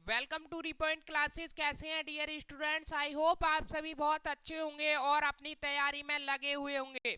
Welcome to रिपॉइंट classes. कैसे हैं dear students? I hope आप सभी बहुत अच्छे होंगे और अपनी तैयारी में लगे हुए होंगे।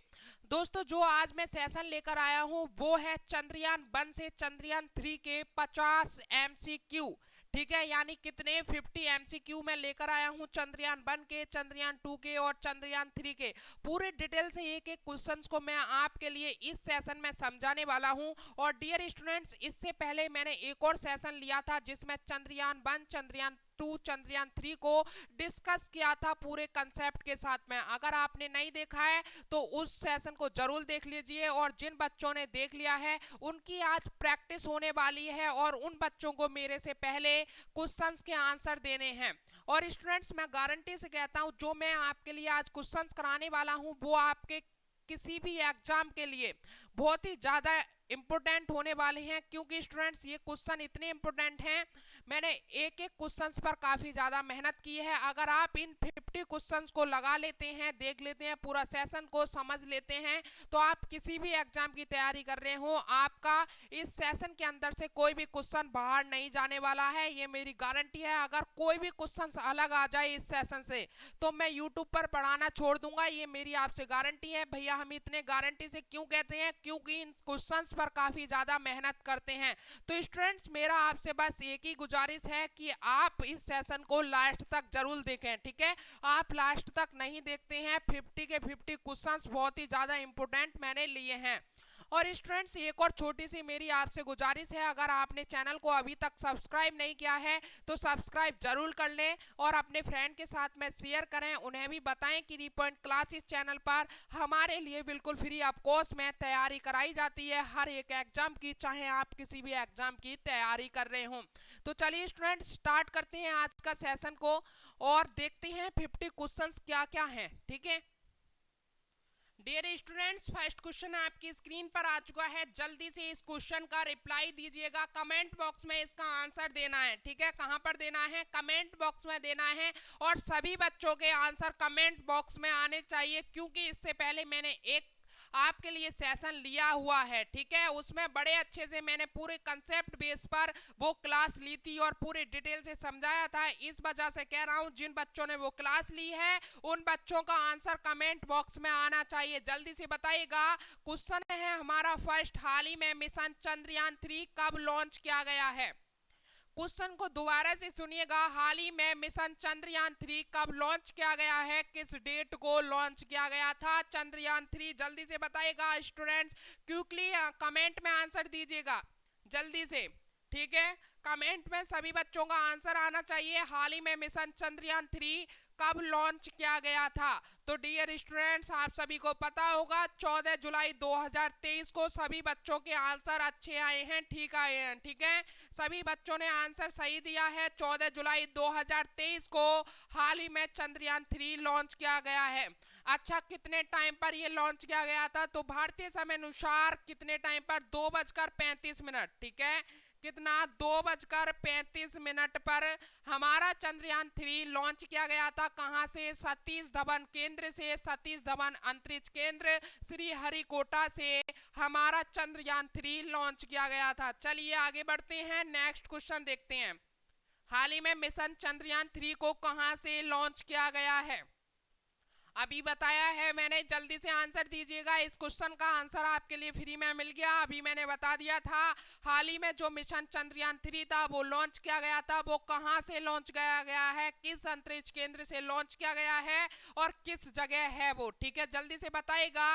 दोस्तों, जो आज मैं सेशन लेकर आया हूं वो है चंद्रयान 1 से चंद्रयान 3 के 50 MCQ। ठीक है, यानी कितने 50 MCQ मैं लेकर आया हूं चंद्रयान 1 के, चंद्रयान 2 के और चंद्रयान 3 के। पूरे डिटेल से एक एक क्वेश्चंस को मैं आपके लिए इस सेशन में समझाने वाला हूं। और डियर स्टूडेंट्स, इससे पहले मैंने एक और सेशन लिया था जिसमें चंद्रयान 1, चंद्रयान 2, चंद्रयान 3 को डिस्कस किया था पूरे कंसेप्ट के साथ में। अगर आपने नहीं देखा है तो उस सेशन को जरूर देख लीजिए। और जिन बच्चों ने देख लिया है उनकी आज प्रैक्टिस होने वाली है और उन बच्चों को मेरे से पहले क्वेश्चंस के आंसर देने हैं। और स्टूडेंट्स, मैं गारंटी से कहता हूं जो मैं आपके लिए आज क्वेश्चंस कराने वाला हूं वो आपके किसी भी एग्जाम के लिए बहुत ही ज्यादा इंपोर्टेंट होने वाले हैं। क्योंकि स्टूडेंट्स, ये क्वेश्चन इतने इंपोर्टेंट हैं, मैंने एक एक क्वेश्चंस पर काफी ज्यादा मेहनत की है। अगर आप इन 50 क्वेश्चंस को लगा लेते हैं, देख लेते हैं, पूरा सेशन को समझ लेते हैं, तो आप किसी भी एग्जाम की तैयारी कर रहे हो, आपका इस सेशन के अंदर से कोई भी क्वेश्चन बाहर नहीं जाने वाला है, ये मेरी गारंटी है। अगर कोई भी क्वेश्चन अलग आ जाए इस सेशन से तो मैं यूट्यूब पर पढ़ाना छोड़ दूंगा, ये मेरी आपसे गारंटी है। भैया, हम इतने गारंटी से क्यों कहते हैं? क्योंकि इन क्वेश्चंस पर काफी ज्यादा मेहनत करते हैं। तो स्टूडेंट्स, मेरा आपसे बस एक ही गुजारिश है कि आप इस सेशन को लास्ट तक जरूर देखें। ठीक है, आप लास्ट तक नहीं देखते हैं, 50 के 50 क्वेश्चंस बहुत ही ज्यादा इंपोर्टेंट मैंने लिए हैं। और स्टूडेंट्स, एक और छोटी सी मेरी आपसे गुजारिश है, अगर आपने चैनल को अभी तक सब्सक्राइब नहीं किया है तो सब्सक्राइब जरूर कर लें और अपने फ्रेंड के साथ में शेयर करें। उन्हें भी बताएं कि रिपॉइंट क्लास इस चैनल पर हमारे लिए बिल्कुल फ्री ऑफ कॉस्ट में तैयारी कराई जाती है हर एक एग्जाम की, चाहे आप किसी भी एग्जाम की तैयारी कर रहे हो। तो चलिए स्टूडेंट्स, स्टार्ट करते हैं आज का सेशन को और देखते हैं 50 क्वेश्चंस क्या क्या हैं। ठीक है डियर स्टूडेंट्स, फर्स्ट क्वेश्चन आपकी स्क्रीन पर आ चुका है। जल्दी से इस क्वेश्चन का रिप्लाई दीजिएगा, कमेंट बॉक्स में इसका आंसर देना है। ठीक है, कहां पर देना है? कमेंट बॉक्स में देना है। और सभी बच्चों के आंसर कमेंट बॉक्स में आने चाहिए, क्योंकि इससे पहले मैंने एक आपके लिए सेशन लिया हुआ है। ठीक है, उसमें बड़े अच्छे से मैंने पूरे कंसेप्ट बेस पर वो क्लास ली थी और पूरे डिटेल से समझाया था। इस वजह से कह रहा हूं, जिन बच्चों ने वो क्लास ली है उन बच्चों का आंसर कमेंट बॉक्स में आना चाहिए। जल्दी से बताइएगा। क्वेश्चन है हमारा फर्स्ट, हाल ही में मिशन चंद्रयान 3 कब लॉन्च किया गया है? क्वेश्चन को दोबारा से सुनिएगा। हाल ही में मिशन चंद्रयान 3 कब लॉन्च किया गया है? किस डेट को लॉन्च किया गया था चंद्रयान 3? जल्दी से बताइएगा स्टूडेंट्स, क्विकली कमेंट में आंसर दीजिएगा जल्दी से। ठीक है, कमेंट में सभी बच्चों का आंसर आना चाहिए। हाल ही में मिशन चंद्रयान 3 कब लॉन्च किया गया था? तो डियर स्टूडेंट्स, आप सभी को पता होगा 14 जुलाई 2023 को सभी बच्चों के आंसर अच्छे आए हैं, ठीक आए हैं। ठीक है, सभी बच्चों ने आंसर सही दिया है। 14 जुलाई 2023 को हाल ही में चंद्रयान 3 लॉन्च किया गया है। अच्छा, कितने टाइम पर ये लॉन्च किया गया था? तो भारतीय समय अनुसार कितने टाइम पर? 2:35। ठीक है, कितना? 2:35 पर हमारा चंद्रयान 3 लॉन्च किया गया था। कहां से? सतीश धवन केंद्र से। सतीश धवन अंतरिक्ष केंद्र श्रीहरिकोटा से हमारा चंद्रयान 3 लॉन्च किया गया था। चलिए आगे बढ़ते हैं, नेक्स्ट क्वेश्चन देखते हैं। हाल ही में मिशन चंद्रयान 3 को कहां से लॉन्च किया गया है? अभी बताया है मैंने, जल्दी से आंसर दीजिएगा। इस क्वेश्चन का आंसर आपके लिए फ्री में मिल गया, अभी मैंने बता दिया था। हाल ही में जो मिशन चंद्रयान 3 था वो लॉन्च किया गया था, वो कहां से लॉन्च किया गया है? किस अंतरिक्ष केंद्र से लॉन्च किया गया है और किस जगह है वो? ठीक है, जल्दी से बताइएगा।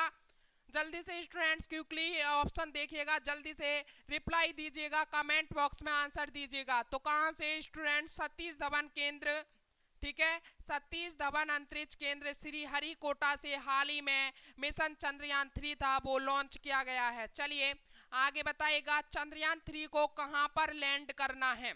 जल्दी से स्टूडेंट्स क्विकली ऑप्शन देखिएगा, जल्दी से रिप्लाई दीजिएगा, कमेंट बॉक्स में आंसर दीजिएगा। तो कहां से स्टूडेंट्स? सतीश धवन केंद्र। ठीक है, सतीश धवन अंतरिक्ष केंद्र श्रीहरिकोटा से हाल ही में मिशन चंद्रयान 3 था वो लॉन्च किया गया है। चलिए आगे बताइएगा, चंद्रयान 3 को कहां पर लैंड करना है?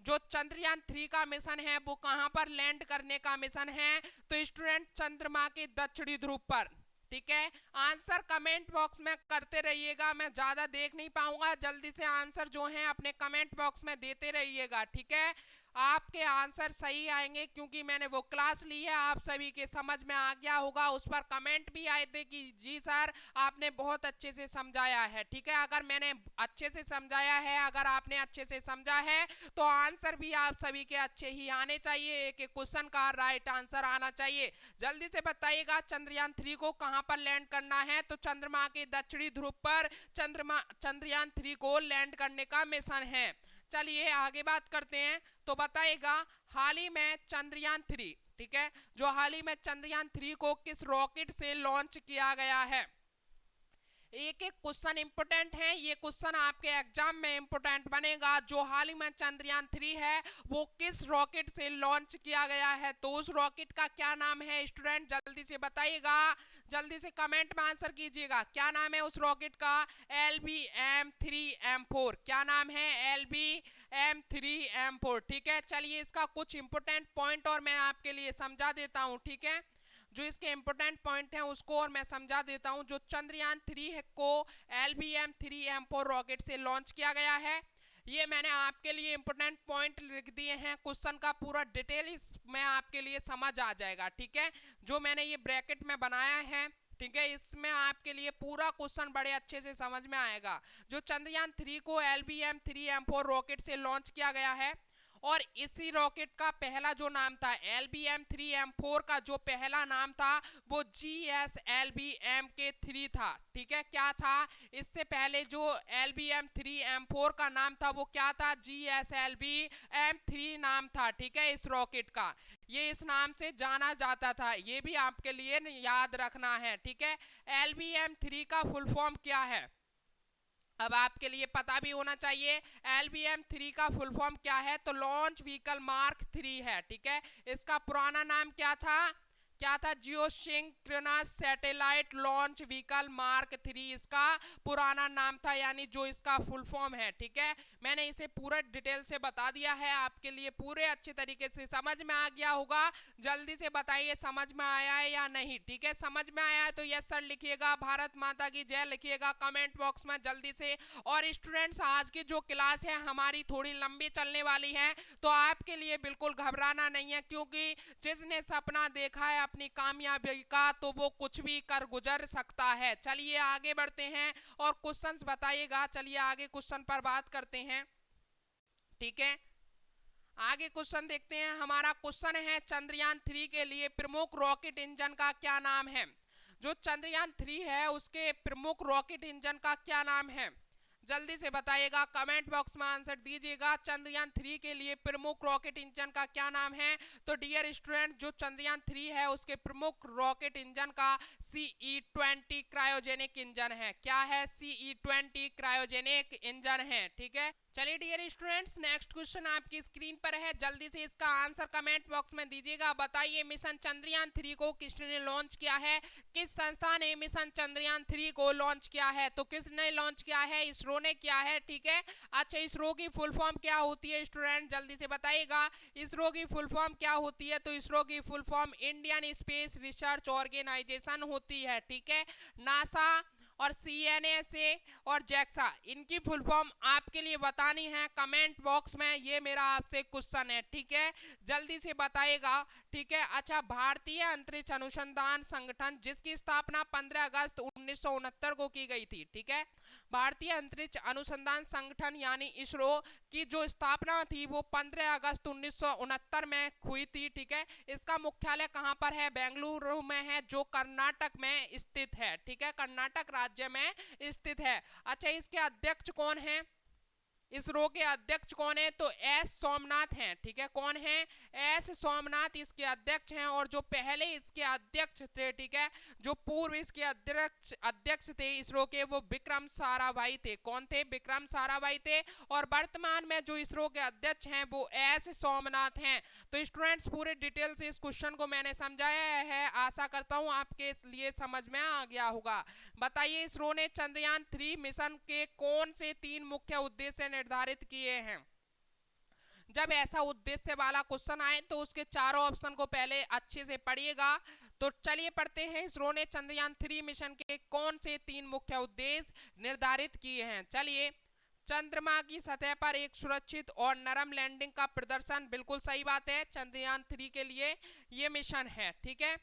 जो चंद्रयान 3 का मिशन है वो कहां पर लैंड करने का मिशन है? तो स्टूडेंट, चंद्रमा के दक्षिणी ध्रुव पर। ठीक है, आंसर कमेंट बॉक्स में करते रहिएगा, मैं ज्यादा देख नहीं पाऊंगा। जल्दी से आंसर जो है अपने कमेंट बॉक्स में देते रहिएगा। ठीक है, आपके आंसर सही आएंगे, क्योंकि मैंने वो क्लास ली है, आप सभी के समझ में आ गया होगा। उस पर कमेंट भी आए थे कि जी सर आपने बहुत अच्छे से समझाया है। ठीक है, अगर मैंने अच्छे से समझाया है, अगर आपने अच्छे से समझा है, तो आंसर भी आप सभी के अच्छे ही आने चाहिए। एक एक क्वेश्चन का राइट आंसर आना चाहिए। जल्दी से बताइएगा चंद्रयान 3 को कहां पर लैंड करना है? तो चंद्रमा के दक्षिणी ध्रुव पर चंद्रयान 3 को लैंड करने का मिशन है। चलिए आगे बात करते हैं। तो बताइएगा हाल ही में चंद्रयान 3, ठीक है, जो हाल ही में चंद्रयान 3 को किस रॉकेट से लॉन्च किया गया है? एक एक क्वेश्चन इंपोर्टेंट है, ये क्वेश्चन आपके एग्जाम में इंपोर्टेंट बनेगा। जो हाल ही में चंद्रयान 3 है वो किस रॉकेट से लॉन्च किया गया है? तो उस रॉकेट का क्या नाम है स्टूडेंट? जल्दी से बताइएगा, जल्दी से कमेंट में आंसर कीजिएगा। क्या नाम है उस रॉकेट का? LBM-3M4। क्या नाम है? LBM-3M4। ठीक है, चलिए इसका कुछ इंपोर्टेंट पॉइंट और मैं आपके लिए समझा देता हूं। ठीक है, जो इसके इंपोर्टेंट पॉइंट हैं उसको और मैं समझा देता हूं। जो चंद्रयान 3 को LBM-3M4 रॉकेट से लॉन्च किया गया है, ये मैंने आपके लिए इंपोर्टेंट पॉइंट लिख दिए हैं। क्वेश्चन का पूरा डिटेल इसमें आपके लिए समझ आ जाएगा। ठीक है, जो मैंने ये ब्रैकेट में बनाया है, ठीक है, इसमें आपके लिए पूरा क्वेश्चन बड़े अच्छे से समझ में आएगा। जो चंद्रयान 3 को LBM-3M4 रॉकेट से लॉन्च किया गया है, और इसी रॉकेट का पहला जो नाम था, LBM-3M4 का जो पहला नाम था वो GSLV-M-3 था। ठीक है, क्या था? इससे पहले जो LBM-3M4 का नाम था वो क्या था? GSLV-M3 नाम था। ठीक है, इस रॉकेट का ये इस नाम से जाना जाता था, ये भी आपके लिए याद रखना है। ठीक है, LBM-3 का फुल फॉर्म क्या है अब आपके लिए पता भी होना चाहिए। LBM-3 का फुल फॉर्म क्या है? तो लॉन्च व्हीकल मार्क 3 है। ठीक है, इसका पुराना नाम क्या था? क्या था? Geosynchronous satellite launch vehicle mark 3 इसका पुराना नाम था, यानी जो इसका फुल फॉर्म है। ठीक है, मैंने इसे पूरा डिटेल से बता दिया है, आपके लिए पूरे अच्छे तरीके से समझ में आ गया होगा। जल्दी से बताइए समझ में आया है या नहीं? ठीक है, समझ में आया है तो यस सर लिखिएगा, भारत माता की जय लिखिएगा कमेंट बॉक्स में जल्दी से। और स्टूडेंट्स, आज की जो क्लास है हमारी थोड़ी लंबी चलने वाली है, तो आपके लिए बिल्कुल घबराना नहीं है, क्योंकि जिसने सपना देखा है अपनी कामयाबी का, तो वो कुछ भी कर गुजर सकता है। चलिए आगे बढ़ते हैं और क्वेश्चंस बताइएगा। चलिए आगे क्वेश्चन पर बात करते हैं। ठीक है, आगे क्वेश्चन देखते हैं। हमारा क्वेश्चन है चंद्रयान 3 के लिए प्रमुख रॉकेट इंजन का क्या नाम है? जो चंद्रयान 3 है उसके प्रमुख रॉकेट इंजन का क्या नाम है? जल्दी से बताइएगा, कमेंट बॉक्स में आंसर दीजिएगा। चंद्रयान 3 के लिए प्रमुख रॉकेट इंजन का क्या नाम है? तो डियर स्टूडेंट, जो चंद्रयान 3 है उसके प्रमुख रॉकेट इंजन का CE-20 क्रायोजेनिक इंजन है। क्या है? CE-20 क्रायोजेनिक इंजन है। ठीक है, चलिए डियर स्टूडेंट्स, नेक्स्ट क्वेश्चन आपकी स्क्रीन पर है, जल्दी से इसका आंसर कमेंट बॉक्स में दीजिएगा। बताइए मिशन चंद्रयान 3 को किसने लॉन्च किया है? किस संस्था ने मिशन चंद्रयान 3 को लॉन्च किया है? तो किसने लॉन्च किया है? इसरो ने किया है। ठीक है, अच्छा इसरो की फुल फॉर्म क्या होती है स्टूडेंट? जल्दी से बताइएगा, इसरो की फुल फॉर्म क्या होती है? तो इसरो की full form Indian Space Research Organisation होती है। ठीक है, नासा और CNSA और JAXA, इनकी फुल फॉर्म आपके लिए बतानी है कमेंट बॉक्स में, ये मेरा आपसे क्वेश्चन है। ठीक है, जल्दी से बताइएगा। ठीक है, अच्छा भारतीय अंतरिक्ष अनुसंधान संगठन जिसकी स्थापना 15 अगस्त 1969 को की गई थी। ठीक है, भारतीय अंतरिक्ष अनुसंधान संगठन यानी इसरो की जो स्थापना थी वो 15 अगस्त 1969 में हुई थी। ठीक है, इसका मुख्यालय कहां पर है? बेंगलुरु में है, जो कर्नाटक में स्थित है। ठीक है, कर्नाटक राज्य में स्थित है। अच्छा इसके अध्यक्ष कौन है? इसरो के अध्यक्ष कौन है? तो एस सोमनाथ हैं। ठीक है, कौन है? एस सोमनाथ इसके अध्यक्ष हैं। और जो पहले इसके अध्यक्ष थे, ठीक है, जो पूर्व इसके अध्यक्ष थे इसरो के, वो विक्रम साराभाई थे। कौन थे? विक्रम साराभाई थे। और वर्तमान में जो इसरो के अध्यक्ष हैं वो एस सोमनाथ हैं। तो स्टूडेंट्स, पूरे डिटेल से इस क्वेश्चन को मैंने समझाया है, आशा करता हूं आपके लिए समझ में आ गया होगा। बताइए इसरो ने चंद्रयान 3 मिशन के कौन से 3 मुख्य उद्देश्य निर्धारित किए हैं? जब ऐसा उद्देश्य वाला क्वेश्चन आए तो उसके चारों ऑप्शन को पहले अच्छे से पढ़िएगा। तो चलिए पढ़ते हैं, इसरो ने चंद्रयान 3 मिशन के कौन से 3 मुख्य उद्देश्य निर्धारित किए हैं। चलिए चंद्रमा की सतह पर एक सुरक्षित और नरम लैंडिंग का प्रदर्शन, बिल्कुल सही बात है, चंद्रयान 3 के लिए ये मिशन है। ठीक है,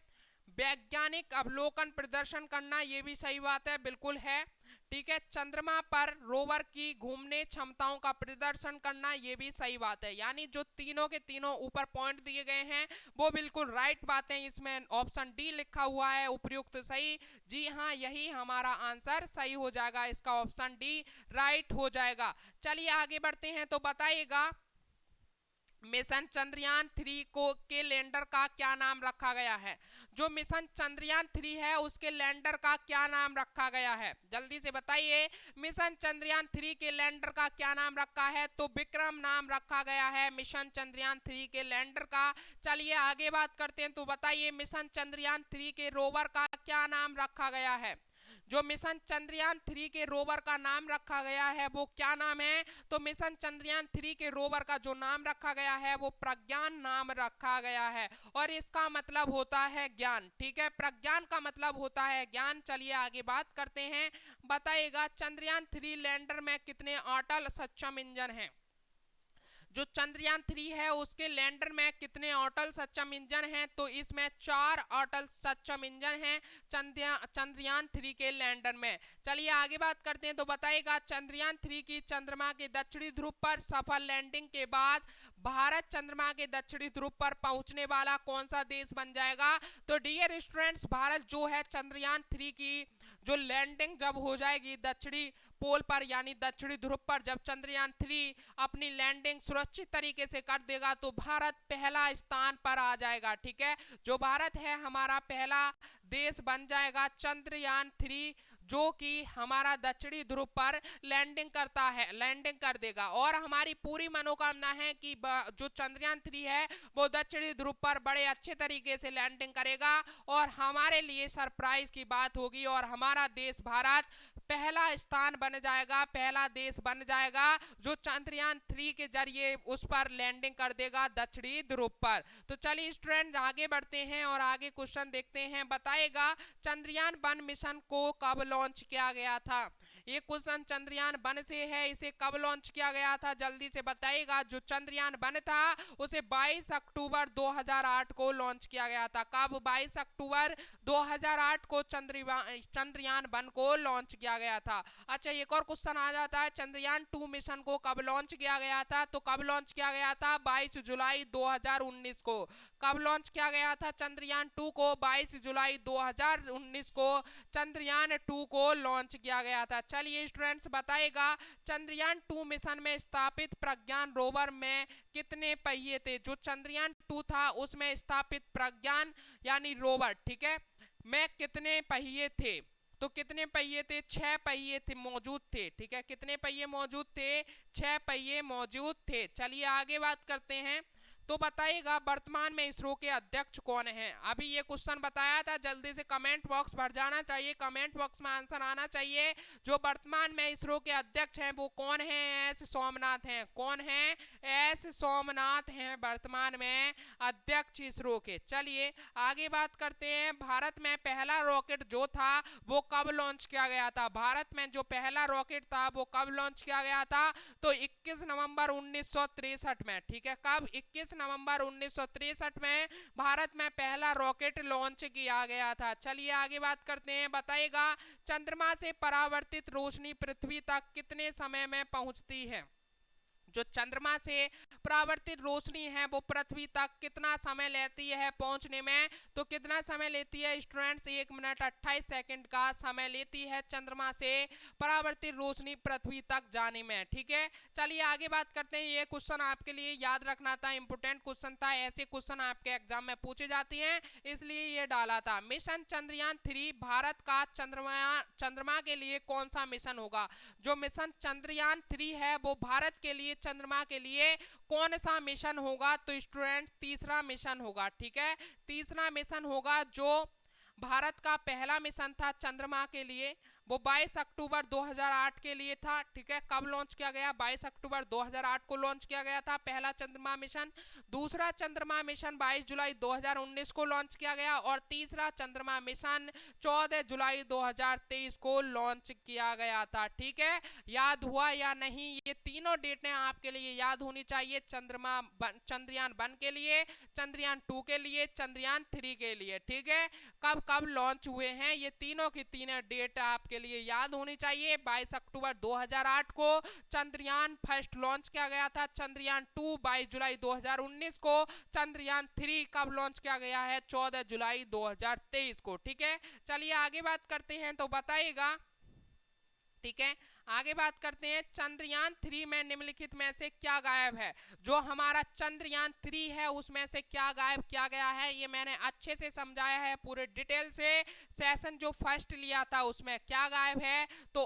वैज्ञानिक अवलोकन प्रदर्शन करना, ये भी सही बात है, बिल्कुल है। ठीक है, चंद्रमा पर रोवर की घूमने क्षमताओं का प्रदर्शन करना, ये भी सही बात है। यानी जो तीनों के तीनों ऊपर पॉइंट दिए गए हैं वो बिल्कुल राइट बातें, इसमें ऑप्शन डी लिखा हुआ है उपयुक्त सही। जी हाँ, यही हमारा आंसर सही हो जाएगा, इसका ऑप्शन डी राइट हो जाएगा। चलिए आगे बढ़ते हैं, तो बताइएगा मिशन चंद्रयान 3 को के लैंडर का क्या नाम रखा गया है। जो मिशन चंद्रयान 3 है उसके लैंडर का क्या नाम रखा गया है, जल्दी से बताइए। मिशन चंद्रयान 3 के लैंडर का क्या नाम रखा है, तो विक्रम नाम रखा गया है मिशन चंद्रयान 3 के लैंडर का। चलिए आगे बात करते हैं, तो बताइए मिशन चंद्रयान 3 के रोवर का क्या नाम रखा गया है। जो मिशन चंद्रयान 3 के रोवर का नाम रखा गया है वो क्या नाम है, तो मिशन चंद्रयान 3 के रोवर का जो नाम रखा गया है वो प्रज्ञान नाम रखा गया है, और इसका मतलब होता है ज्ञान। ठीक है, प्रज्ञान का मतलब होता है ज्ञान। चलिए आगे बात करते हैं, बताइएगा चंद्रयान 3 लैंडर में कितने अटल सक्षम इंजन हैं। जो चंद्रयान 3 है उसके लैंडर में कितने अटल सक्षम इंजन हैं, तो इसमें 4 अटल सक्षम इंजन हैं चंद्रयान 3 के लैंडर में। चलिए आगे बात करते हैं, तो बताइएगा चंद्रयान 3 की चंद्रमा के दक्षिणी ध्रुव पर सफल लैंडिंग के बाद भारत चंद्रमा के दक्षिणी ध्रुव पर पहुंचने वाला कौन सा देश बन जाएगा। तो डियर स्टूडेंट्स, भारत जो है चंद्रयान 3 की जो लैंडिंग जब हो जाएगी दक्षिणी पोल पर यानी दक्षिणी ध्रुव पर, जब चंद्रयान 3 अपनी लैंडिंग सुरक्षित तरीके से कर देगा तो भारत पहला स्थान पर आ जाएगा। ठीक है, जो भारत है हमारा पहला देश बन जाएगा चंद्रयान 3, जो कि हमारा दक्षिणी ध्रुव पर लैंडिंग करता है, लैंडिंग कर देगा। और हमारी पूरी मनोकामना है कि जो चंद्रयान 3 है वो दक्षिणी ध्रुव पर बड़े अच्छे तरीके से लैंडिंग करेगा और हमारे लिए सरप्राइज की बात होगी और हमारा देश भारत पहला स्थान बन जाएगा, पहला देश बन जाएगा जो चंद्रयान 3 के जरिए उस पर लैंडिंग कर देगा दक्षिणी ध्रुव पर। तो चलिए स्टूडेंट आगे बढ़ते हैं और आगे क्वेश्चन देखते हैं, बताएगा चंद्रयान 1 मिशन को कब लॉन्च किया गया था। ये क्वेश्चन चंद्रयान 1 से है, इसे कब लॉन्च किया गया था, जल्दी से बताइएगा। जो चंद्रयान 1 था उसे 22 अक्टूबर 2008 को लॉन्च किया गया था। कब, 22 अक्टूबर 2008 को चंद्रयान 1 को लॉन्च किया गया था। अच्छा, एक और क्वेश्चन आ जाता है, चंद्रयान 2 मिशन को कब लॉन्च किया गया था, तो कब लॉन्च किया गया था, 22 जुलाई 2019 को। कब लॉन्च किया गया था चंद्रयान 2 को, 22 जुलाई 2019 को चंद्रयान 2 को लॉन्च किया गया था। चलिए स्टूडेंट्स बताएगा चंद्रयान 2 मिशन में स्थापित प्रज्ञान रोवर में कितने पहिए थे। जो चंद्रयान 2 था उसमें स्थापित प्रज्ञान यानी रोवर, ठीक है, में कितने पहिए थे, तो कितने पहिए थे, 6 पहिए थे मौजूद थे। ठीक है, कितने पहिए मौजूद थे, 6 पहिए मौजूद थे। चलिए आगे बात करते हैं, तो बताइएगा वर्तमान में इसरो के अध्यक्ष कौन हैं। अभी ये क्वेश्चन बताया था, जल्दी से कमेंट बॉक्स भर जाना चाहिए, कमेंट बॉक्स में आंसर आना चाहिए। जो वर्तमान में इसरो के अध्यक्ष हैं वो कौन हैं, एस सोमनाथ हैं। कौन हैं, एस सोमनाथ हैं वर्तमान में अध्यक्ष इसरो के। चलिए आगे बात करते हैं, भारत में पहला रॉकेट जो था वो कब लॉन्च किया गया था। भारत में जो पहला रॉकेट था वो कब लॉन्च किया गया था, तो 21 नवंबर 1963 में। ठीक है, कब, 21 नवंबर 1963 में भारत में पहला रॉकेट लॉन्च किया गया था। चलिए आगे बात करते हैं, बताइएगा चंद्रमा से परावर्तित रोशनी पृथ्वी तक कितने समय में पहुंचती है। जो चंद्रमा से परावर्तित रोशनी है वो पृथ्वी तक कितना समय लेती है पहुंचने में, तो कितना समय लेती है स्टूडेंट्स, 1 मिनट 28 सेकंड का समय लेती है चंद्रमा से परावर्तित रोशनी पृथ्वी तक जाने में। ठीक है, चलिए आगे बात करते हैं, ये क्वेश्चन आपके लिए याद रखना था, इंपोर्टेंट क्वेश्चन था, ऐसे क्वेश्चन आपके एग्जाम में पूछे जाते हैं इसलिए ये डाला था। मिशन चंद्रयान 3 भारत का चंद्रमा के लिए कौन सा मिशन होगा। जो मिशन चंद्रयान 3 है वो भारत के लिए चंद्रमा के लिए कौन सा मिशन होगा, तो स्टूडेंट तीसरा मिशन होगा। ठीक है, तीसरा मिशन होगा जो भारत का पहला मिशन था चंद्रमा के लिए, वो 22 अक्टूबर 2008 के लिए था। ठीक है, कब लॉन्च किया गया? 22 अक्टूबर 2008 को लॉन्च किया गया था पहला चंद्रमा मिशन। दूसरा चंद्रमा मिशन 22 जुलाई 2019 को लॉन्च किया गया और तीसरा चंद्रमा मिशन 14 जुलाई 2023 को लॉन्च किया गया था। ठीक है, याद हुआ या नहीं? ये तीनों डेटें आपके लिए याद होनी चाहिए, चंद्रयान 1 के लिए, चंद्रयान 2 के लिए, चंद्रयान 3 के लिए। ठीक है, कब कब लॉन्च हुए हैं ये तीनों की तीनों डेट आपके लिए याद होनी चाहिए। 22 अक्टूबर 2008 को चंद्रयान फर्स्ट लॉन्च किया गया था। चंद्रयान 2 22 जुलाई 2019 को। चंद्रयान 3 कब लॉन्च किया गया है? 14 जुलाई 2023 को। ठीक है, चलिए आगे बात करते हैं, तो बताइएगा। ठीक है, आगे बात करते हैं, चंद्रयान 3 में निम्नलिखित में से क्या गायब है? जो हमारा चंद्रयान 3 है उसमें से क्या गायब किया गया है, ये मैंने अच्छे से समझाया है पूरे डिटेल से। सेशन जो फर्स्ट लिया था उसमें क्या गायब है? तो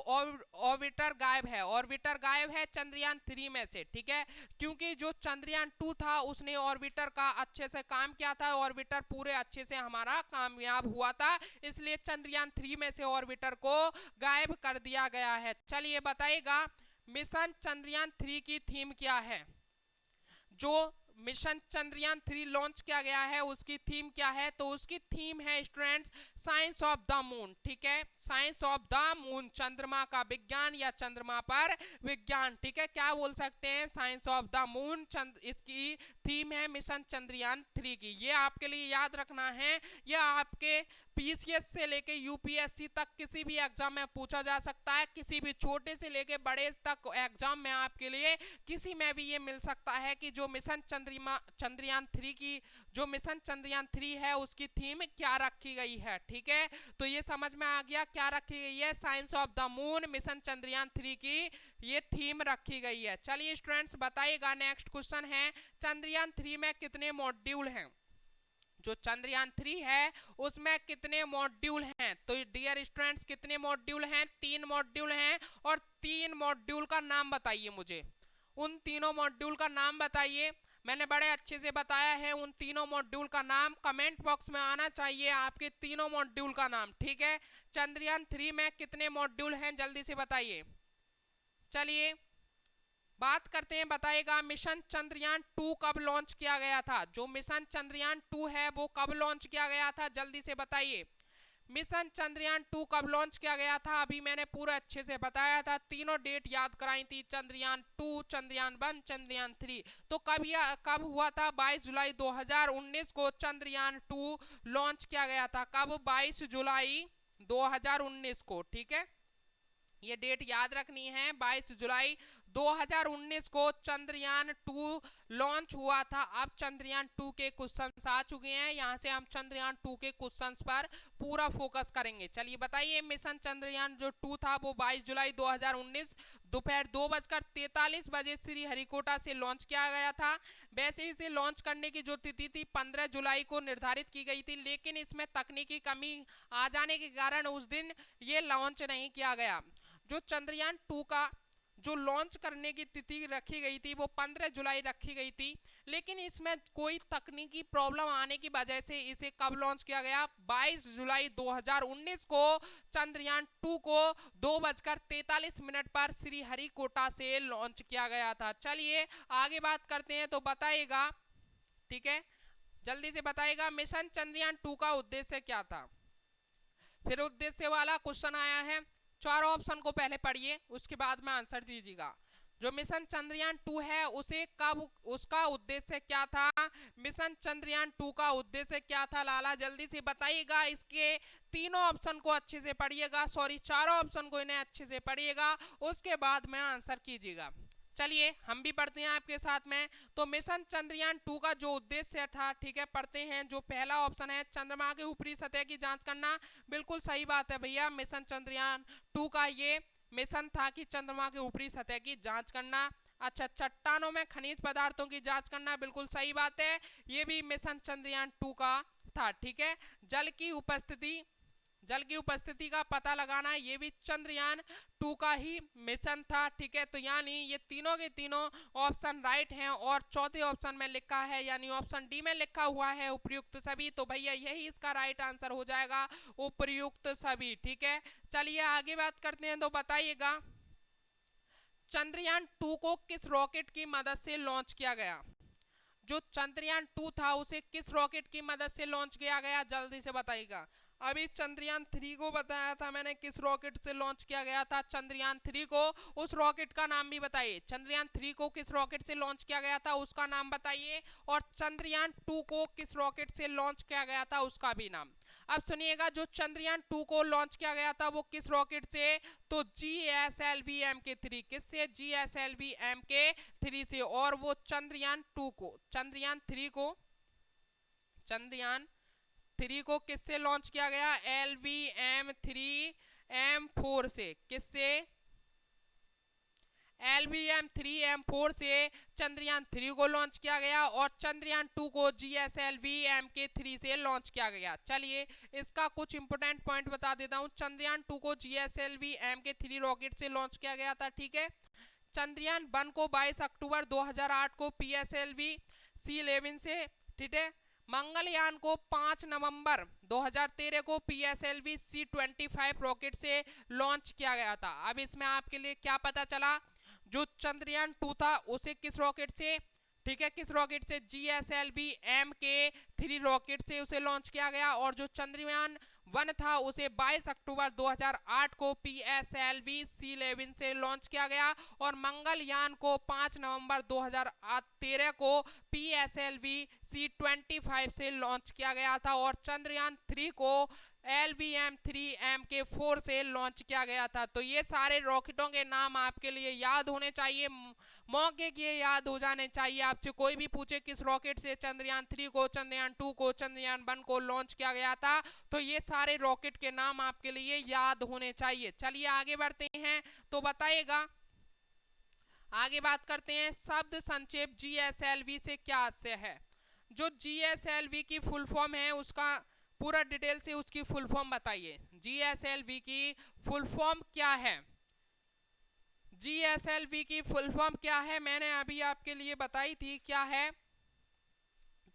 ऑर्बिटर गायब है, ऑर्बिटर गायब है चंद्रयान 3 में से। ठीक है, क्योंकि जो चंद्रयान 2 था उसने ऑर्बिटर का अच्छे से काम किया था, ऑर्बिटर पूरे अच्छे से हमारा कामयाब हुआ था, इसलिए चंद्रयान 3 में से ऑर्बिटर को गायब कर दिया गया है। चलिए ये बताइएगा, मिशन चंद्रयान 3 की थीम क्या है? जो मिशन चंद्रयान 3 लॉन्च किया गया है उसकी थीम क्या है? तो उसकी थीम है students, science of the moon. ठीक है, साइंस ऑफ द मून, चंद्रमा का विज्ञान या चंद्रमा पर विज्ञान। ठीक है, क्या बोल सकते हैं? साइंस ऑफ द मून, इसकी थीम है मिशन चंद्रयान 3 की। ये आपके लिए याद रखना है, यह आपके पीसीएस से लेके यूपीएससी तक किसी भी एग्जाम में पूछा जा सकता है, किसी भी छोटे से लेके बड़े तक एग्जाम में आपके लिए किसी में भी ये मिल सकता है कि जो मिशन चंद्रयान 3 की, जो मिशन चंद्रयान 3 है उसकी थीम क्या रखी गई है। ठीक है, तो ये समझ में आ गया क्या रखी गई है? Science of the moon, mission Chandrayaan 3 की ये थीम रखी गई है। चलिए स्टूडेंट्स बताइएगा, नेक्स्ट क्वेश्चन है, चंद्रयान 3 में कितने मॉड्यूल हैं? जो चंद्रयान 3 है उसमें कितने मॉड्यूल हैं? तो डियर स्टूडेंट्स कितने मॉड्यूल हैं? 3 मॉड्यूल हैं, और 3 मॉड्यूल का नाम बताइए मुझे, उन तीनों मॉड्यूल का नाम बताइए। मैंने बड़े अच्छे से बताया है, उन तीनों मॉड्यूल का नाम कमेंट बॉक्स में आना चाहिए, आपके तीनों मॉड्यूल का नाम। ठीक है, चंद्रयान 3 में कितने मॉड्यूल हैं जल्दी से बताइए। चलिए बात करते हैं, बताएगा मिशन चंद्रयान 2 कब लॉन्च किया गया था? जो मिशन चंद्रयान 2 है वो कब लॉन्च किया गया था, जल्दी से बताइए। मिशन चंद्रयान 2 कब लॉन्च किया गया था? अभी मैंने पूरा अच्छे से बताया था, तीनों डेट याद कराई थी, चंद्रयान 2, चंद्रयान 1, चंद्रयान 3। तो कब हुआ था? 22 जुलाई 2019 को चंद्रयान 2 लॉन्च किया गया था। कब? 22 जुलाई 2019 को। ठीक है, ये डेट याद रखनी है, 22 जुलाई 2019 को चंद्रयान 2 लॉन्च हुआ था। अब चंद्रयान 2 के क्वेश्चंस आ चुके हैं, यहां से हम चंद्रयान 2 के क्वेश्चंस पर पूरा फोकस करेंगे। चलिए बताइए, मिशन चंद्रयान जो 2 था वो 22 जुलाई 2019 दोपहर 2:43 बजे श्री हरिकोटा से लॉन्च किया गया था। वैसे इसे लॉन्च करने की जो तिथि थी 15 जुलाई को निर्धारित की गई थी, लेकिन इसमें तकनीकी कमी आ जाने के कारण उस दिन ये लॉन्च नहीं किया गया। जो चंद्रयान 2 का जो लॉन्च करने की तिथि रखी गई थी वो 15 जुलाई रखी गई थी, लेकिन इसमें कोई तकनीकी प्रॉब्लम आने की वजह से इसे कब लॉन्च किया गया? 22 जुलाई 2019 को चंद्रयान 2 को 2:43 पर श्री हरिकोटा से लॉन्च किया गया था। चलिए आगे बात करते हैं, तो बताइएगा। ठीक है, जल्दी से बताइएगा, मिशन चंद्रयान 2 का उद्देश्य क्या था? फिर उद्देश्य वाला क्वेश्चन आया है, चारों ऑप्शन को पहले पढ़िए उसके बाद में आंसर दीजिएगा। जो मिशन चंद्रयान 2 है उसे कब, उसका उद्देश्य क्या था? मिशन चंद्रयान 2 का उद्देश्य क्या था लाला, जल्दी से बताइएगा। इसके तीनों ऑप्शन को अच्छे से पढ़िएगा, सॉरी चारों ऑप्शन को इन्हें अच्छे से पढ़िएगा, उसके बाद में आंसर कीजिएगा। चलिए हम भी पढ़ते हैं आपके साथ में। तो मिशन चंद्रयान 2 का जो उद्देश्य था, ठीक है पढ़ते हैं। जो पहला ऑप्शन है, चंद्रमा के ऊपरी सतह की जांच करना, बिल्कुल सही बात है भैया। मिशन चंद्रयान 2 का ये मिशन था कि चंद्रमा के ऊपरी सतह की जांच करना। अच्छा, चट्टानों में खनिज पदार्थों की जांच करना, बिल्कुल सही बात है, ये भी मिशन चंद्रयान 2 का था। ठीक है, जल की उपस्थिति, जल की उपस्थिति का पता लगाना, ये भी चंद्रयान 2 का ही मिशन था। ठीक है, तो यानी ये तीनों के तीनों ऑप्शन राइट हैं और चौथे ऑप्शन में लिखा है यानी ऑप्शन डी में लिखा हुआ है उपर्युक्त सभी, तो भैया यही इसका राइट आंसर हो जाएगा, उपर्युक्त सभी। ठीक है, चलिए आगे बात करते हैं। तो बताइएगा चंद्रयान 2 को किस रॉकेट की मदद से लॉन्च किया गया? जो चंद्रयान 2 था उसे किस रॉकेट की मदद से लॉन्च किया गया, जल्दी से बताइएगा। अभी चंद्रयान 3 को बताया था मैंने किस रॉकेट से लॉन्च किया गया था, चंद्रयान 3 को, उस रॉकेट का नाम भी बताइए। चंद्रयान 3 को किस रॉकेट से लॉन्च किया गया था उसका नाम बताइए, और चंद्रयान 2 को किस रॉकेट से लॉन्च किया गया था उसका भी नाम। अब सुनिएगा, जो चंद्रयान 2 को लॉन्च किया गया था वो किस रॉकेट से, तो GSLV MK3, किससे, GSLV MK3 से। और वो चंद्रयान 2 को, चंद्रयान 3 को किससे लॉन्च किया गया, LVM3M4 से, किससे, LVM3M4 से चंद्रयान 3 को लॉन्च किया गया, और चंद्रयान 2 को GSLV MK3 से लॉन्च किया गया। चलिए इसका कुछ इंपोर्टेंट पॉइंट बता देता हूं। चंद्रयान 2 को GSLV MK3 रॉकेट से लॉन्च किया गया था। ठीक है, चंद्रयान 1 को 22 अक्टूबर 2008 को PSLV C11 से, ठीक है, मंगलयान को 5 नवंबर 2013 को PSLV C25 रॉकेट से लॉन्च किया गया था। अब इसमें आपके लिए क्या पता चला, जो चंद्रयान 2 था उसे किस रॉकेट से, ठीक है, किस रॉकेट से, GSLV MK3 रॉकेट से उसे लॉन्च किया गया, और जो चंद्रयान 1 था उसे 22 अक्टूबर 2008 को PSLV C11 से लॉन्च किया गया, और मंगलयान को 5 नवंबर 2013 को PSLV C25 से लॉन्च किया गया था, और चंद्रयान 3 को LVM3MK4 से लॉन्च किया गया था। तो ये सारे रॉकेटों के नाम आपके लिए याद होने चाहिए, मौके के याद हो जाने चाहिए। आपसे कोई भी पूछे किस रॉकेट से चंद्रयान 3 को, चंद्रयान 2 को, चंद्रयान 1 को लॉन्च किया गया था, तो ये सारे रॉकेट के नाम आपके लिए याद होने चाहिए। चलिए आगे बढ़ते हैं, तो बताइएगा, आगे बात करते हैं, शब्द संक्षेप GSLV से क्या से है। जो GSLV की फुल फॉर्म है उसका पूरा डिटेल से उसकी फुल फॉर्म बताइए। GSLV की फुल फॉर्म क्या है, GSLV की फुल फॉर्म क्या है, मैंने अभी आपके लिए बताई थी क्या है।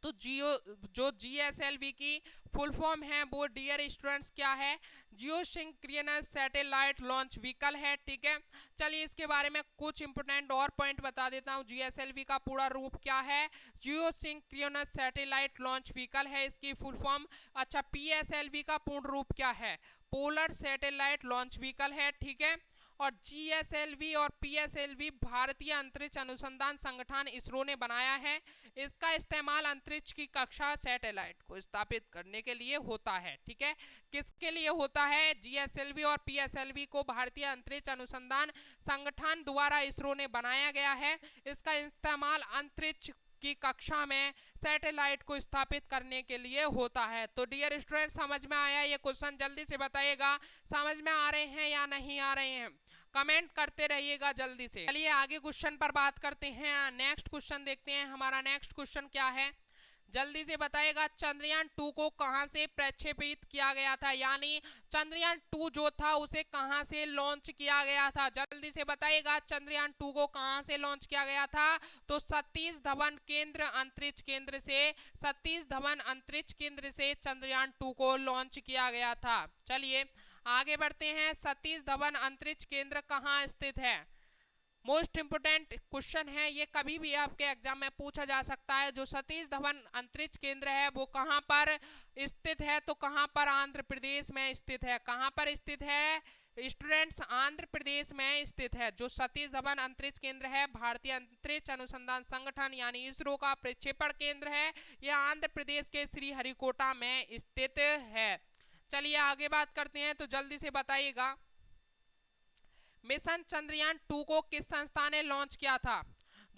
तो जो GSLV की फुल फॉर्म है वो डियर स्टूडेंट्स क्या है, जियोसिंक्रोनस सैटेलाइट लॉन्च व्हीकल है। ठीक है, चलिए इसके बारे में कुछ इंपोर्टेंट और पॉइंट बता देता हूं। GSLV का पूरा रूप क्या है, जियोसिंक्रोनस सैटेलाइट लॉन्च व्हीकल है इसकी फुल फॉर्म। अच्छा, PSLV का पूर्ण रूप क्या है, पोलर सैटेलाइट लॉन्च व्हीकल है। ठीक है, और GSLV और PSLV भारतीय अंतरिक्ष अनुसंधान संगठन इसरो ने बनाया है। इसका इस्तेमाल अंतरिक्ष की कक्षा सैटेलाइट को स्थापित करने के लिए होता है। ठीक है, किसके लिए होता है, GSLV और PSLV को भारतीय अंतरिक्ष अनुसंधान संगठन द्वारा इसरो ने बनाया गया है। इसका इस्तेमाल अंतरिक्ष की कक्षा में सैटेलाइट को स्थापित करने के लिए होता है। तो डियर स्टूडेंट, समझ में आया ये क्वेश्चन, जल्दी से बताइएगा समझ में आ रहे हैं या नहीं आ रहे हैं, कमेंट करते रहिएगा जल्दी से। चलिए आगे क्वेश्चन पर बात करते हैं, नेक्स्ट क्वेश्चन देखते हैं। हमारा नेक्स्ट क्वेश्चन क्या है, जल्दी से बताएगा, चंद्रयान 2 को कहां से प्रक्षेपित किया गया था, यानी चंद्रयान 2 जो था उसे कहां से लॉन्च किया गया था, जल्दी से बताइएगा। चंद्रयान 2 को कहां से लॉन्च किया गया था, तो सतीश धवन केंद्र अंतरिक्ष केंद्र से, सतीश धवन अंतरिक्ष केंद्र से चंद्रयान 2 को लॉन्च किया गया था। चलिए आगे बढ़ते हैं, सतीश धवन अंतरिक्ष केंद्र कहाँ स्थित है, मोस्ट इंपोर्टेंट क्वेश्चन है ये, कभी भी आपके एग्जाम में पूछा जा सकता है। जो सतीश धवन अंतरिक्ष केंद्र है वो कहां पर स्थित है, तो कहां पर, आंध्र प्रदेश में स्थित है। कहां पर स्थित है स्टूडेंट्स, आंध्र प्रदेश में स्थित है। जो सतीश धवन अंतरिक्ष केंद्र है भारतीय अंतरिक्ष अनुसंधान संगठन यानी इसरो का प्रक्षेपण केंद्र है, यह आंध्र प्रदेश के श्रीहरिकोटा में स्थित है। चलिए आगे बात करते हैं, तो जल्दी से बताइएगा, मिशन चंद्रयान 2 को किस संस्था ने लॉन्च किया था।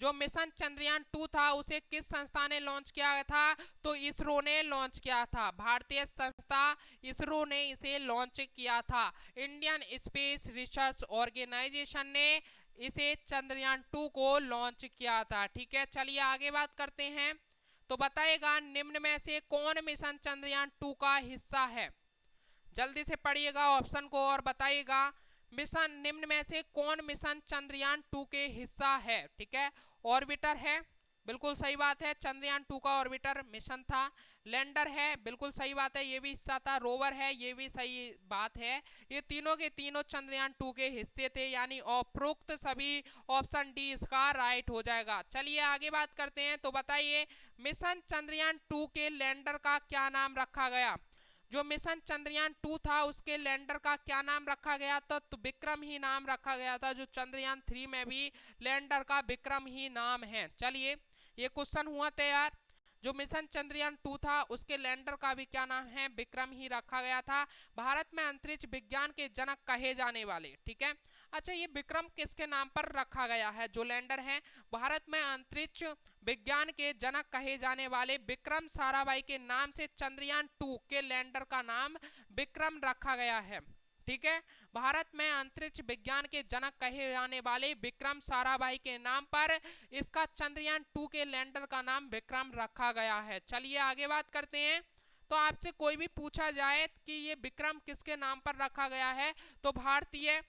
जो मिशन चंद्रयान 2 था उसे किस संस्था ने लॉन्च किया था, तो इसरो ने लॉन्च किया था। भारतीय संस्था इसरो ने इसे लॉन्च किया था। इंडियन स्पेस रिसर्च ऑर्गेनाइजेशन ने इसे चंद्रयान 2 को लॉन्च किया था। ठीक है, चलिए आगे बात करते हैं, तो बताएगा निम्न में से कौन मिशन चंद्रयान 2 का हिस्सा है। जल्दी से पढ़िएगा ऑप्शन को और बताइएगा मिशन निम्न में से कौन मिशन चंद्रयान 2 के हिस्सा है। ठीक है, ऑर्बिटर है, बिल्कुल सही बात है, चंद्रयान 2 का ऑर्बिटर मिशन था। लैंडर है, बिल्कुल सही बात है, ये भी हिस्सा था। रोवर है, ये भी सही बात है। ये तीनों के तीनों चंद्रयान 2 के हिस्से थे, यानी उपरोक्त सभी ऑप्शन डी इसका राइट हो जाएगा। चलिए आगे बात करते हैं। तो बताइए मिशन चंद्रयान 2 के लैंडर का क्या नाम रखा गया। जो मिशन चंद्रयान 2 था उसके लैंडर का क्या नाम रखा गया था, तो विक्रम ही नाम रखा गया था। जो चंद्रयान 3 में भी लैंडर का विक्रम ही नाम है। चलिए ये क्वेश्चन हुआ तैयार। जो मिशन चंद्रयान 2 था उसके लैंडर का भी क्या नाम है, विक्रम ही रखा गया था। भारत में अंतरिक्ष विज्ञान के जनक कहे जाने वाले, ठीक है। अच्छा, ये विक्रम किसके नाम पर रखा गया है, जो लैंडर है भारत में अंतरिक्ष विज्ञान के जनक कहे जाने वाले विक्रम साराभाई के नाम से चंद्रयान 2 के लैंडर का नाम विक्रम रखा गया है। ठीक है, भारत में अंतरिक्ष विज्ञान के जनक कहे जाने वाले विक्रम साराभाई के नाम पर इसका चंद्रयान 2 के लैंडर का नाम विक्रम रखा गया है। चलिए आगे बात करते हैं। तो आपसे कोई भी पूछा जाए कि ये विक्रम किसके नाम पर रखा गया है, तो भारतीय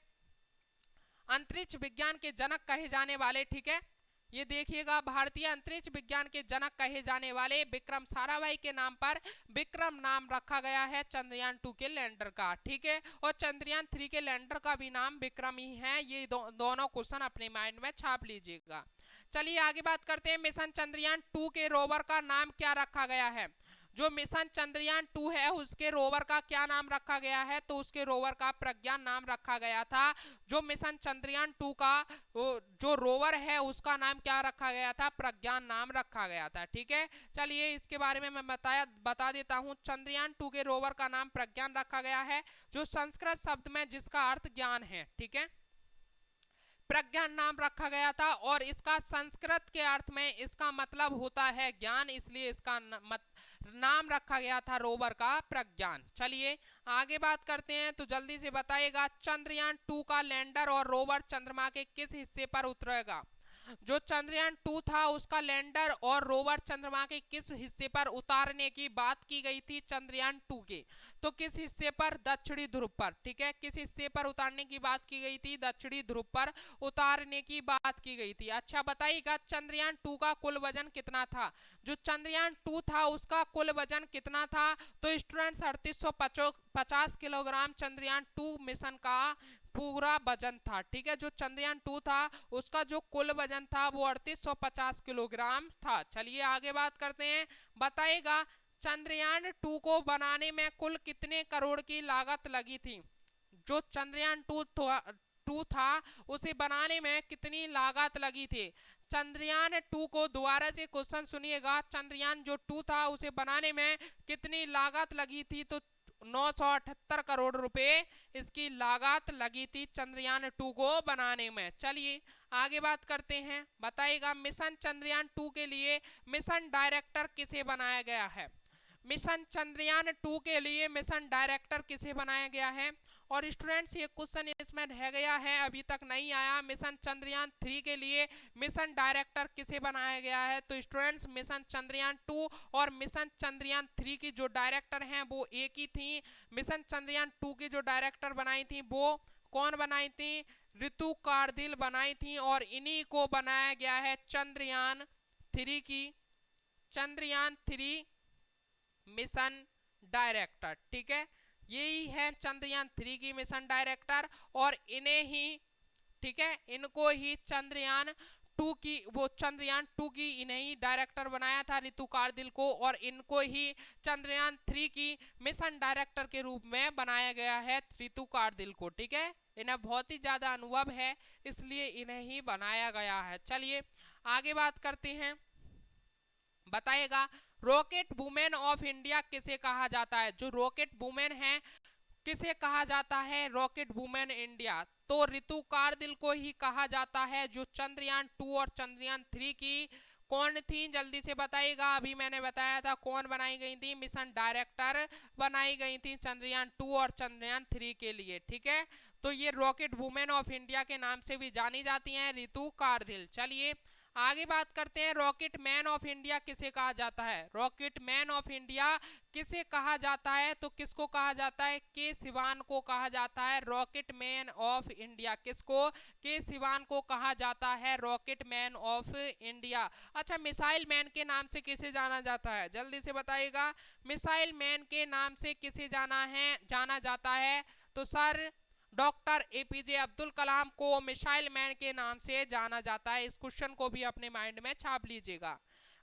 अंतरिक्ष विज्ञान के जनक कहे जाने वाले, ठीक है, ये देखिएगा, भारतीय अंतरिक्ष विज्ञान के जनक कहे जाने वाले विक्रम साराभाई के नाम पर विक्रम नाम रखा गया है चंद्रयान 2 के लैंडर का। ठीक है, और चंद्रयान 3 के लैंडर का भी नाम विक्रम ही है। ये दोनों क्वेश्चन अपने माइंड में छाप लीजिएगा। चलिए आगे बात करते हैं। मिशन चंद्रयान 2 के रोवर का नाम क्या रखा गया है। जो मिशन चंद्रयान 2 है उसके रोवर का क्या नाम रखा गया है, तो उसके रोवर का प्रज्ञान नाम रखा गया था। जो मिशन चंद्रयान 2 का जो रोवर है उसका नाम क्या रखा गया था, प्रज्ञान नाम रखा गया था। ठीक है, चलिए इसके बारे में मैं बता देता हूं। चंद्रयान 2 के रोवर का नाम प्रज्ञान रखा गया है, जो संस्कृत शब्द में जिसका अर्थ ज्ञान है। ठीक है, प्रज्ञान नाम रखा गया था और इसका संस्कृत के अर्थ में इसका मतलब होता है ज्ञान, इसलिए इसका नाम रखा गया था रोवर का प्रज्ञान। चलिए आगे बात करते हैं। तो जल्दी से बताइएगा चंद्रयान 2 का लैंडर और रोवर चंद्रमा के किस हिस्से पर उतरेगा। जो चंद्रयान 2 था उसका लैंडर और रोवर चंद्रमा के किस हिस्से पर उतारने की बात की गई थी चंद्रयान 2 के, तो किस हिस्से पर, दक्षिणी ध्रुव पर। ठीक है, किस हिस्से पर उतारने की बात की गई थी, दक्षिणी ध्रुव पर उतारने की बात की गई थी। अच्छा बताइएगा चंद्रयान 2 का कुल वजन कितना था। जो चंद्रयान 2 था उसका कुल वजन कितना था, तो स्टूडेंट्स 3850 किलोग्राम चंद्रयान 2 मिशन का पूरा वजन था। ठीक है, जो चंद्रयान 2 था उसका जो कुल वजन था वो 3850 किलोग्राम था। चलिए आगे बात करते हैं। बताइएगा चंद्रयान 2 को बनाने में कुल कितने करोड़ की लागत लगी थी। जो चंद्रयान 2 था उसे बनाने में कितनी लागत लगी थी। चंद्रयान 2 को दोबारा से क्वेश्चन सुनिएगा, चंद्रयान जो 2 था उसे बनाने में कितनी लागत लगी थी, तो 978 करोड़ रुपए इसकी लागत लगी थी चंद्रयान 2 को बनाने में। चलिए आगे बात करते हैं। बताइएगा मिशन चंद्रयान 2 के लिए मिशन डायरेक्टर किसे बनाया गया है। मिशन चंद्रयान 2 के लिए मिशन डायरेक्टर किसे बनाया गया है। और स्टूडेंट्स ये क्वेश्चन इसमें रह गया है, अभी तक नहीं आया। मिशन चंद्रयान 3 के लिए मिशन डायरेक्टर किसे बनाया गया है, तो स्टूडेंट्स मिशन चंद्रयान 2 और मिशन चंद्रयान 3 की जो डायरेक्टर हैं वो एक ही थी। मिशन चंद्रयान 2 की जो डायरेक्टर बनाई थी वो कौन बनाई थी, ऋतु कार्दिल बनाई थी, और इन्हीं को बनाया गया है चंद्रयान 3 की, चंद्रयान 3 मिशन डायरेक्टर। ठीक है, यही है चंद्रयान 3 की मिशन डायरेक्टर, और इन्हें ही, ठीक है, इनको ही चंद्रयान 2 की, वो चंद्रयान 2 की इन्हें ही डायरेक्टर बनाया था ऋतु कार्दिल को, और इनको ही चंद्रयान 3 की मिशन डायरेक्टर के रूप में बनाया गया है ऋतु कार्दिल को। ठीक है, इन्हें बहुत ही ज्यादा अनुभव है इसलिए इन्हें ही बनाया गया है। चलिए आगे बात करते हैं। बताइएगा रॉकेट वुमेन ऑफ इंडिया किसे कहा जाता है। जो रॉकेट वुमेन है किसे कहा जाता है, रॉकेट वुमेन इंडिया, तो ऋतु कार्दिल को ही कहा जाता है। जो चंद्रयान 2 और चंद्रयान 3 की कौन थी, जल्दी से बताइएगा। अभी मैंने बताया था कौन बनाई गई थी, मिशन डायरेक्टर बनाई गई थी चंद्रयान 2 और चंद्रयान 3 के लिए। ठीक है, तो ये रॉकेट वुमेन ऑफ इंडिया के नाम से भी जानी जाती हैं ऋतु कार्दिल। चलिए आगे बात करते हैं, रॉकेट मैन ऑफ इंडिया किसे कहा जाता है? रॉकेट मैन ऑफ इंडिया किसे कहा जाता है? तो किसको कहा जाता है? के सिवान को कहा जाता है रॉकेट मैन ऑफ इंडिया। किसको? के सिवान को कहा जाता है रॉकेट मैन ऑफ इंडिया। अच्छा, मिसाइल मैन के नाम से किसे जाना जाता है? जल्दी से बताइएगा, मिसाइल मैन के नाम से किसे जाना जाता है? तो sir doctor APJ Abdul Kalam को मिसाइल मैन के नाम से जाना जाता है। इस क्वेश्चन को भी अपने माइंड में छाप लीजिएगा।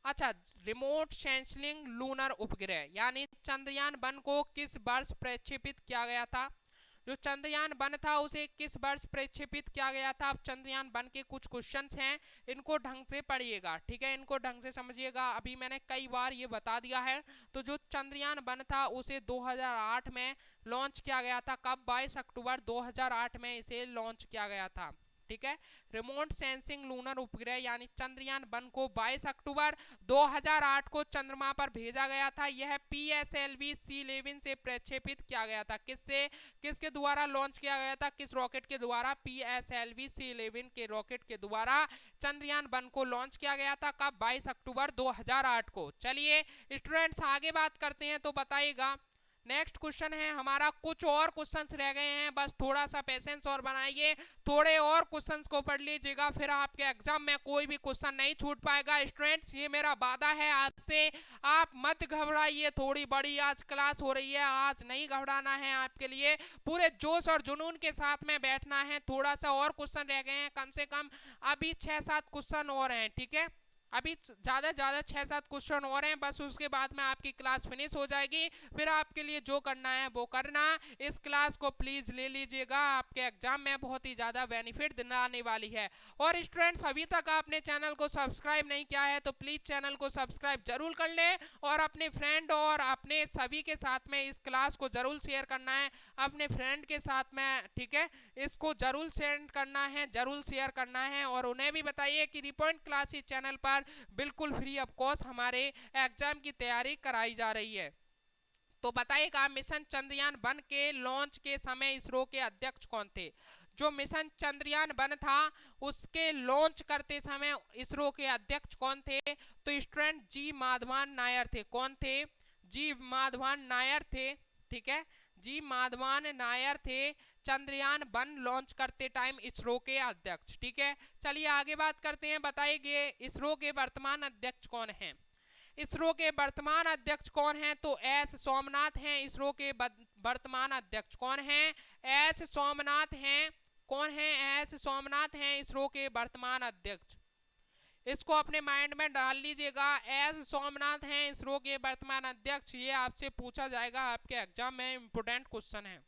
अच्छा, रिमोट सेंसिंग लूनर उपग्रह यानी चंद्रयान 1 को किस वर्ष प्रक्षेपित किया गया था? जो चंद्रयान 1 था उसे किस वर्ष प्रक्षेपित किया गया था? अब चंद्रयान 1 के कुछ क्वेश्चंस हैं, इनको ढंग से पढ़िएगा, ठीक है, इनको ढंग से समझिएगा। अभी मैंने कई बार ये बता दिया है। तो जो चंद्रयान 1 था उसे 2008 में लॉन्च किया गया था। कब? 22 अक्टूबर 2008 में इसे लॉन्च किया गया था, ठीक है। रिमोट सेंसिंग लूनर उपग्रह यानी चंद्रयान 1 को 22 अक्टूबर 2008 को चंद्रमा पर भेजा गया था। यह PSLV C11 से प्रक्षेपित किया गया था। किसके द्वारा लॉन्च किया गया था? किस रॉकेट के द्वारा? PSLV C11 के रॉकेट के द्वारा चंद्रयान 1 को लॉन्च किया गया था। कब? 22 अक्टूबर 2008 को। चलिए स्टूडेंट्स आगे बात करते हैं, तो बताइएगा नेक्स्ट क्वेश्चन है हमारा। कुछ और क्वेश्चंस रह गए हैं, बस थोड़ा सा पेशेंस और बनाइए, थोड़े और क्वेश्चंस को पढ़ लीजिएगा, फिर आपके एग्जाम में कोई भी क्वेश्चन नहीं छूट पाएगा। स्टूडेंट्स ये मेरा वादा है आपसे, आप मत घबराइए। थोड़ी बड़ी आज क्लास हो रही है, आज नहीं घबराना है, आपके लिए पूरे जोश और जुनून के साथ में बैठना है। थोड़ा सा और क्वेश्चन रह गए हैं, कम से कम अभी 6-7 क्वेश्चन और हैं, ठीक है। अभी ज़्यादा 6-7 क्वेश्चन और हैं, बस उसके बाद में आपकी क्लास फिनिश हो जाएगी। फिर आपके लिए जो करना है वो करना। इस क्लास को प्लीज़ ले लीजिएगा, आपके एग्जाम में बहुत ही ज़्यादा बेनिफिट दिलाने वाली है। और स्टूडेंट्स अभी तक आपने चैनल को सब्सक्राइब नहीं किया है तो प्लीज़ चैनल को सब्सक्राइब जरूर कर लें, और अपने फ्रेंड और अपने सभी के साथ में इस क्लास को जरूर शेयर करना है, अपने फ्रेंड के साथ में, ठीक है। इसको जरूर सेंड करना है, जरूर शेयर करना है, और उन्हें भी बताइए कि रिपॉइंट क्लास इस चैनल पर बिल्कुल फ्री ऑफ कॉस्ट हमारे एग्जाम की तैयारी कराई जा रही है। तो बताइएगा, मिशन चंद्रयान 1 के लॉन्च के समय इसरो के अध्यक्ष कौन थे? जो मिशन चंद्रयान 1 था उसके लॉन्च करते समय इसरो के अध्यक्ष कौन थे? तो स्टूडेंट जी माधवन नायर थे। कौन थे? जी माधवन नायर थे, ठीक है। जी माधवन नायर थे चंद्रयान 1 लॉन्च करते टाइम इसरो के अध्यक्ष, ठीक है। चलिए आगे बात करते हैं, बताइए इसरो के वर्तमान अध्यक्ष कौन हैं? इसरो के वर्तमान अध्यक्ष कौन हैं? तो एस सोमनाथ हैं। इसरो के वर्तमान अध्यक्ष कौन हैं? एस सोमनाथ हैं। कौन हैं? एस सोमनाथ हैं इसरो के वर्तमान अध्यक्ष। इसको अपने माइंड में डाल लीजिएगा, एस सोमनाथ हैं इसरो के वर्तमान अध्यक्ष। ये आपसे पूछा जाएगा, आपके एग्जाम में इंपोर्टेंट क्वेश्चन है।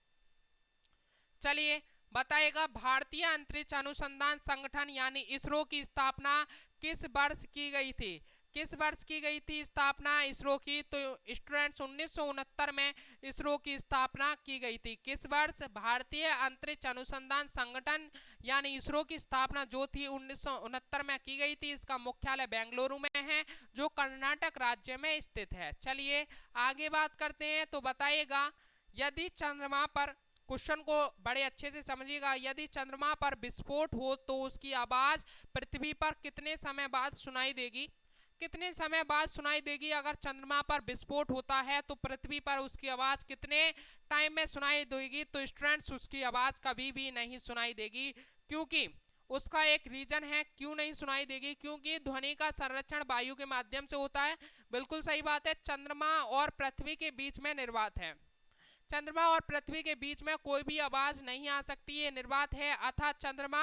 चलिए बताइएगा, भारतीय अंतरिक्ष अनुसंधान संगठन यानी इसरो की स्थापना किस वर्ष की गई थी? किस वर्ष की गई थी स्थापना इसरो की? तो स्टूडेंट्स 1969 में इसरो की स्थापना की गई थी। किस वर्ष? भारतीय अंतरिक्ष अनुसंधान संगठन यानी इसरो की स्थापना जो थी 1969 में की गई थी। इसका मुख्यालय बेंगलुरु में है, जो कर्नाटक राज्य में स्थित है। चलिए आगे बात करते हैं, तो बताइएगा, यदि चंद्रमा पर, क्वेश्चन को बड़े अच्छे से समझिएगा, यदि चंद्रमा पर विस्फोट हो तो उसकी आवाज पृथ्वी पर कितने समय बाद सुनाई देगी? कितने समय बाद सुनाई देगी? अगर चंद्रमा पर विस्फोट होता है तो पृथ्वी पर उसकी आवाज कितने टाइम में सुनाई देगी? तो स्टूडेंट्स उसकी आवाज कभी भी नहीं सुनाई देगी, क्योंकि उसका एक रीजन है क्यों नहीं सुनाई देगी, क्योंकि ध्वनि का संरक्षण वायु के माध्यम से होता है। बिल्कुल सही बात है, चंद्रमा और पृथ्वी के बीच में निर्वात है, चंद्रमा और पृथ्वी के बीच में कोई भी आवाज नहीं आ सकती, ये निर्वात है। अर्थात चंद्रमा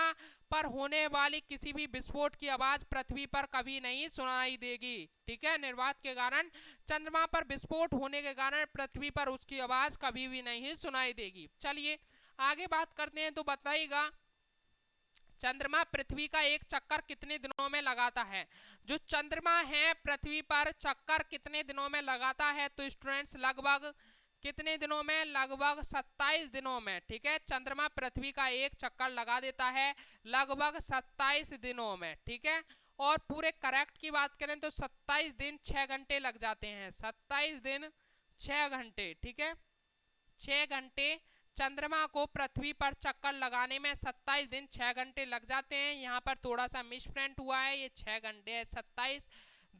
पर होने वाली किसी भी विस्फोट की आवाज पृथ्वी पर कभी नहीं सुनाई देगी, ठीक है। निर्वात के कारण, चंद्रमा पर विस्फोट होने के कारण पृथ्वी पर उसकी आवाज कभी भी नहीं सुनाई देगी। चलिए आगे बात करते हैं, तो बताइएगा, चंद्रमा पृथ्वी का एक चक्कर कितने दिनों में लगाता है? जो चंद्रमा है पृथ्वी पर चक्कर कितने दिनों में लगाता है? तो स्टूडेंट्स लगभग कितने दिनों में? लगभग 27 दिनों में, ठीक है। चंद्रमा पृथ्वी का एक चक्कर लगा देता है लगभग 27 दिनों में, ठीक है। और पूरे करेक्ट की बात करें तो 27 दिन 6 घंटे लग जाते हैं, 27 दिन 6 घंटे, ठीक है। 6 घंटे चंद्रमा को पृथ्वी पर चक्कर लगाने में 27 दिन 6 घंटे लग जाते हैं। यहाँ पर थोड़ा सा मिसप्रिंट हुआ है, ये 6 घंटे है, 27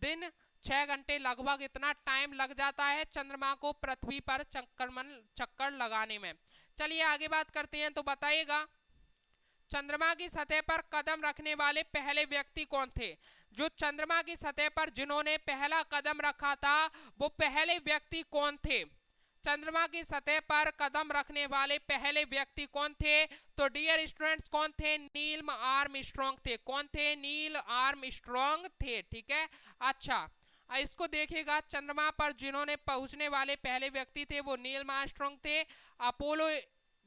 दिन 6 घंटे लगभग इतना टाइम लग जाता है चंद्रमा को पृथ्वी पर चक्कर लगाने में। चलिए आगे बात करते हैं। तो बताइएगा चंद्रमा की सतह पर कदम रखने वाले पहले व्यक्ति कौन थे? जो चंद्रमा की सतह पर जिन्होंने पहला कदम रखा था वो पहले व्यक्ति कौन थे? चंद्रमा की सतह पर कदम रखने वाले पहले व्यक्ति कौन थे? तो डियर स्टूडेंट्स कौन थे? नील आर्मस्ट्रॉन्ग थे। कौन थे? नील आर्मस्ट्रॉन्ग थे। ठीक है, अच्छा इसको देखिएगा, चंद्रमा पर जिन्होंने पहुंचने वाले पहले व्यक्ति थे वो नील आर्मस्ट्रॉन्ग थे। अपोलो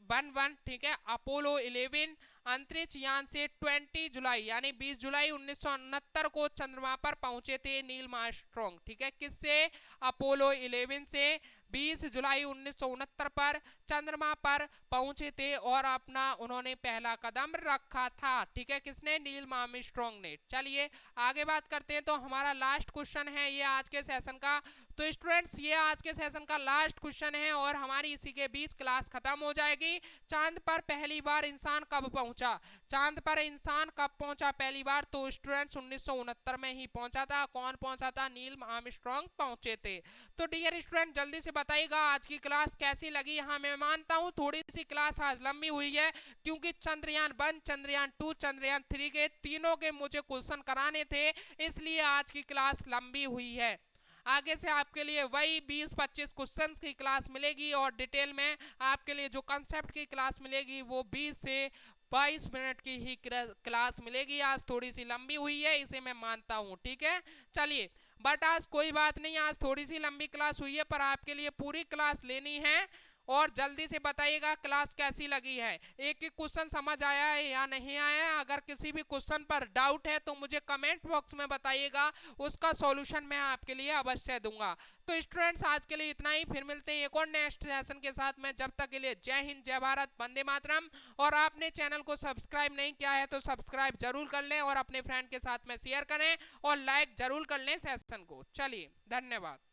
11, ठीक है, अपोलो 11 अंतरिक्ष यान से 20 जुलाई यानी 20 जुलाई 1969 को चंद्रमा पर पहुंचे थे नील आर्मस्ट्रॉन्ग। ठीक है, किससे? अपोलो 11 से 20 जुलाई 1969 पर चंद्रमा पर पहुंचे थे और अपना उन्होंने पहला कदम रखा था। ठीक है, किसने? नील आर्मस्ट्रॉन्ग ने। चलिए आगे बात करते हैं। तो हमारा लास्ट क्वेश्चन है ये आज के सेशन का। तो स्टूडेंट्स ये आज के सेशन का लास्ट क्वेश्चन है और हमारी इसी के बीच क्लास खत्म हो जाएगी। चांद पर पहली बार इंसान कब पहुंचा? चांद पर इंसान कब पहुंचा पहली बार? तो स्टूडेंट्स 1969 में ही पहुंचा था। कौन पहुंचा था? नील आर्मस्ट्रॉन्ग पहुंचे थे। तो डियर स्टूडेंट जल्दी से बताइएगा आज की क्लास कैसी लगी। हाँ मैं मानता हूँ थोड़ी सी क्लास आज लंबी हुई है क्योंकि चंद्रयान 1, चंद्रयान 2, चंद्रयान 3 के तीनों के मुझे क्वेश्चन कराने थे, इसलिए आज की क्लास लंबी हुई है। आगे से आपके लिए वही 20-25 क्वेश्चंस की क्लास मिलेगी और डिटेल में आपके लिए जो कंसेप्ट की क्लास मिलेगी वो 20 से 22 मिनट की ही क्लास मिलेगी। आज थोड़ी सी लंबी हुई है, इसे मैं मानता हूँ। ठीक है, चलिए बट आज कोई बात नहीं, आज थोड़ी सी लंबी क्लास हुई है पर आपके लिए पूरी क्लास लेनी है। और जल्दी से बताइएगा क्लास कैसी लगी है, एक एक क्वेश्चन समझ आया है या नहीं आया है। अगर किसी भी क्वेश्चन पर डाउट है तो मुझे कमेंट बॉक्स में बताइएगा, उसका सॉल्यूशन मैं आपके लिए अवश्य दूंगा। तो स्टूडेंट्स आज के लिए इतना ही, फिर मिलते हैं एक और नेक्स्ट सेशन के साथ में। जब तक के लिए जय हिंद, जय भारत, वंदे मातरम। और आपने चैनल को सब्सक्राइब नहीं किया है तो सब्सक्राइब जरूर कर लें और अपने फ्रेंड के साथ में शेयर करें और लाइक जरूर कर लें सेशन को। चलिए धन्यवाद।